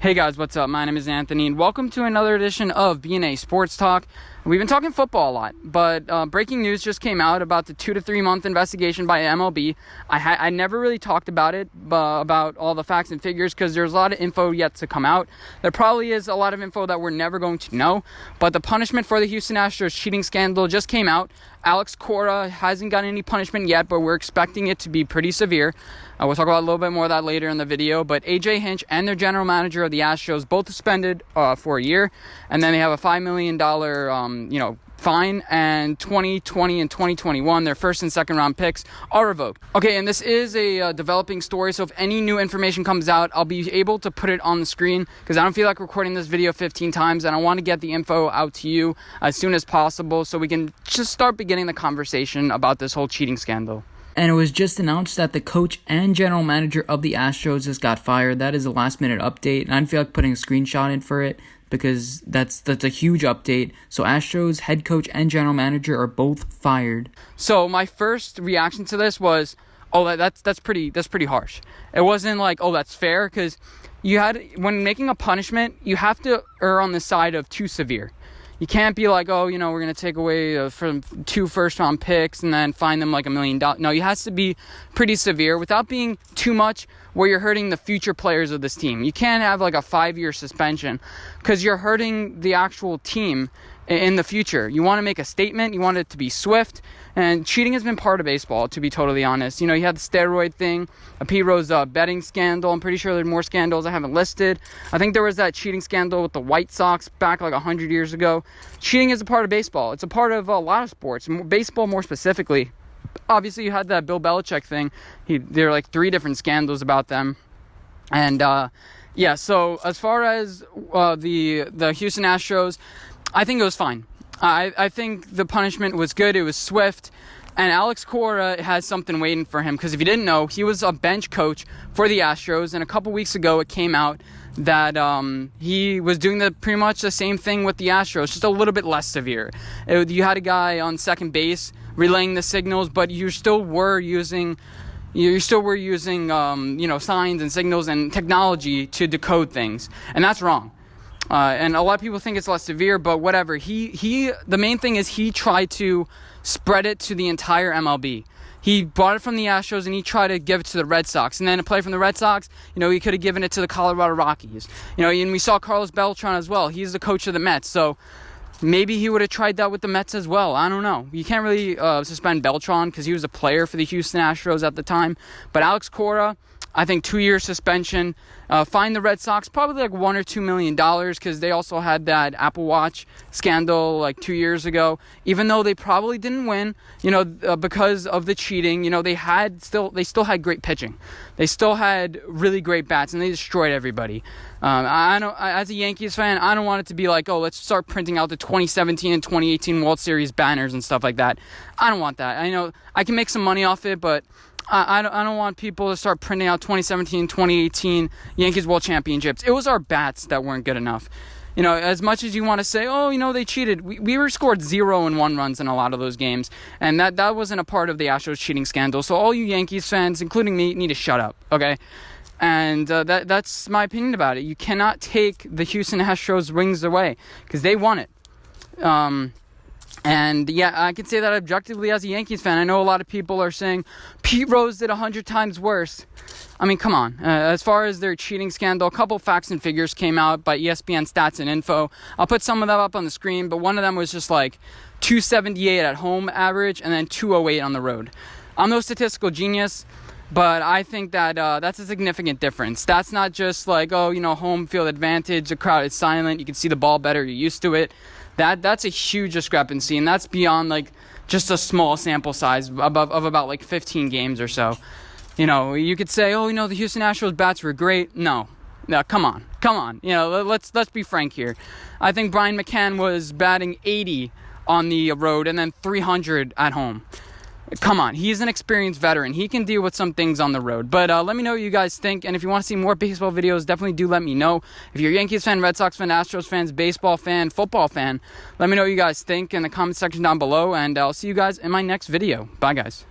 Hey guys, what's up? My name is Anthony, and welcome to another edition of B&A Sports Talk. We've been talking football a lot, but breaking news just came out about the 2 to 3 month investigation by MLB. I never really talked about it, about all the facts and figures, because there's a lot of info yet to come out. There probably is a lot of info that we're never going to know, but the punishment for the Houston Astros cheating scandal just came out. Alex Cora hasn't gotten any punishment yet, but we're expecting it to be pretty severe. We'll talk about a little bit more of that later in the video. But AJ Hinch and their general manager of the Astros both suspended for a year, and then they have a $5 million fine, and 2020 and 2021, their first and second round picks are revoked. Okay, and this is a developing story, so if any new information comes out, I'll be able to put it on the screen, because I don't feel like recording this video 15 times, and I want to get the info out to you as soon as possible so we can just start beginning the conversation about this whole cheating scandal. And it was just announced that the coach and general manager of the Astros just got fired. That is a last-minute update, and I feel like putting a screenshot in for it because that's a huge update. So Astros head coach and general manager are both fired. So my first reaction to this was, oh, that's pretty harsh. It wasn't like, oh, that's fair, because when making a punishment, you have to err on the side of too severe. You can't be like, oh, we're going to take away from 2 first-round picks and then fine them like $1 million. No, it has to be pretty severe without being too much where you're hurting the future players of this team. You can't have like a 5-year suspension because you're hurting the actual team in the future. You want to make a statement. You want it to be swift. And cheating has been part of baseball, to be totally honest. You had the steroid thing, a Pete Rose betting scandal. I'm pretty sure there are more scandals I haven't listed. I think there was that cheating scandal with the White Sox back like 100 years ago. Cheating is a part of baseball. It's a part of a lot of sports, baseball more specifically. Obviously, you had that Bill Belichick thing. There are like 3 different scandals about them. And so as far as the Houston Astros, I think it was fine. I think the punishment was good. It was swift. And Alex Cora has something waiting for him, because if you didn't know, he was a bench coach for the Astros. And a couple weeks ago, it came out that he was doing pretty much the same thing with the Astros, just a little bit less severe. You had a guy on second base relaying the signals, but you still were using signs and signals and technology to decode things. And that's wrong. And a lot of people think it's less severe, but whatever. The main thing is he tried to spread it to the entire MLB. He bought it from the Astros and he tried to give it to the Red Sox. And then a player from the Red Sox, he could have given it to the Colorado Rockies. And we saw Carlos Beltran as well. He's the coach of the Mets. So maybe he would have tried that with the Mets as well. I don't know. You can't really suspend Beltran because he was a player for the Houston Astros at the time. But Alex Cora, I think 2-year suspension. Fine the Red Sox probably like $1 or $2 million, because they also had that Apple Watch scandal like 2 years ago. Even though they probably didn't win, because of the cheating, they still had great pitching. They still had really great bats, and they destroyed everybody. As a Yankees fan, I don't want it to be like, oh, let's start printing out the 2017 and 2018 World Series banners and stuff like that. I don't want that. I know I can make some money off it, but I don't want people to start printing out 2017, 2018 Yankees World Championships. It was our bats that weren't good enough. As much as you want to say, oh, they cheated. We were scored 0 and 1 runs in a lot of those games. And that wasn't a part of the Astros cheating scandal. So all you Yankees fans, including me, need to shut up, okay? And that's my opinion about it. You cannot take the Houston Astros rings away, because they won it. And yeah, I can say that objectively as a Yankees fan. I know a lot of people are saying Pete Rose did 100 times worse. I mean, come on. As far as their cheating scandal, a couple facts and figures came out by ESPN Stats and Info. I'll put some of them up on the screen, but one of them was just like 278 at home average and then 208 on the road. I'm no statistical genius, but I think that that's a significant difference. That's not just like, home field advantage, the crowd is silent, you can see the ball better, you're used to it. That's a huge discrepancy, and that's beyond like just a small sample size of about like 15 games or so. You could say, the Houston Astros bats were great. No, come on. Let's be frank here. I think Brian McCann was batting 80 on the road and then 300 at home. Come on, he's an experienced veteran. He can deal with some things on the road. But let me know what you guys think. And if you want to see more baseball videos, definitely do let me know. If you're a Yankees fan, Red Sox fan, Astros fans, baseball fan, football fan, let me know what you guys think in the comment section down below. And I'll see you guys in my next video. Bye, guys.